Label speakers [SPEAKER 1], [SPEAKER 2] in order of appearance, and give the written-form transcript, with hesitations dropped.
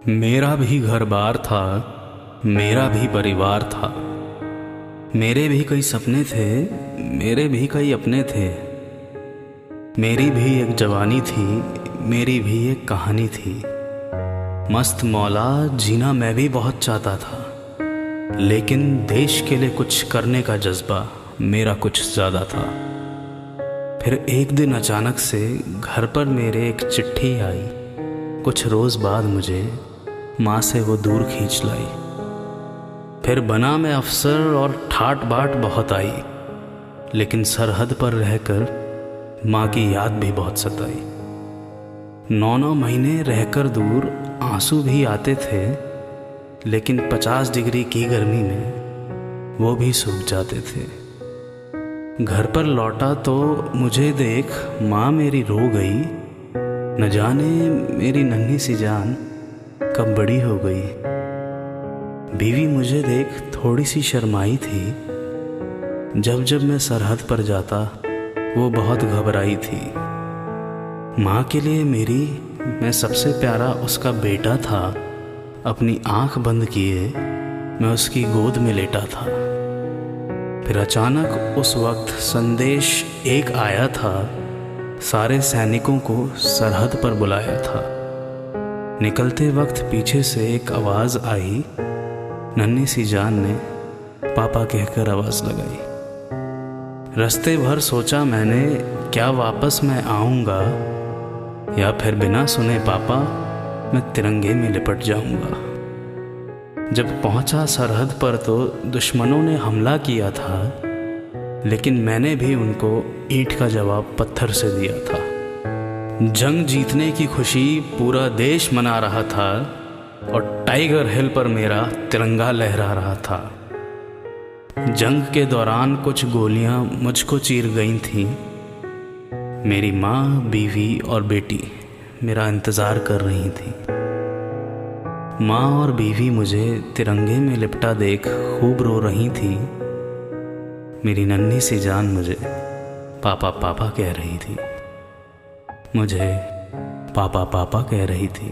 [SPEAKER 1] मेरा भी घर बार था, मेरा भी परिवार था। मेरे भी कई सपने थे, मेरे भी कई अपने थे। मेरी भी एक जवानी थी, मेरी भी एक कहानी थी। मस्त मौला जीना मैं भी बहुत चाहता था, लेकिन देश के लिए कुछ करने का जज्बा मेरा कुछ ज़्यादा था। फिर एक दिन अचानक से घर पर मेरे एक चिट्ठी आई। कुछ रोज़ बाद मुझे माँ से वो दूर खींच लाई। फिर बना मैं अफसर और ठाट बाट बहुत आई, लेकिन सरहद पर रहकर माँ की याद भी बहुत सताई। 9 महीने रहकर दूर आंसू भी आते थे, लेकिन 50 डिग्री की गर्मी में वो भी सूख जाते थे। घर पर लौटा तो मुझे देख माँ मेरी रो गई। न जाने मेरी नन्ही सी जान कब बड़ी हो गई। बीवी मुझे देख थोड़ी सी शर्माई थी। जब जब मैं सरहद पर जाता वो बहुत घबराई थी। माँ के लिए मेरी मैं सबसे प्यारा उसका बेटा था। अपनी आंख बंद किए मैं उसकी गोद में लेटा था। फिर अचानक उस वक्त संदेश एक आया था। सारे सैनिकों को सरहद पर बुलाया था। निकलते वक्त पीछे से एक आवाज़ आई। नन्ही सी जान ने पापा कहकर आवाज़ लगाई। रास्ते भर सोचा मैंने, क्या वापस मैं आऊँगा या फिर बिना सुने पापा मैं तिरंगे में लिपट जाऊँगा। जब पहुँचा सरहद पर तो दुश्मनों ने हमला किया था, लेकिन मैंने भी उनको ईंट का जवाब पत्थर से दिया था। जंग जीतने की खुशी पूरा देश मना रहा था और टाइगर हिल पर मेरा तिरंगा लहरा रहा था। जंग के दौरान कुछ गोलियां मुझको चीर गई थीं। मेरी माँ, बीवी और बेटी मेरा इंतज़ार कर रही थी। माँ और बीवी मुझे तिरंगे में लिपटा देख खूब रो रही थी। मेरी नन्ही सी जान मुझे पापा पापा कह रही थी। मुझे पापा पापा कह रही थी।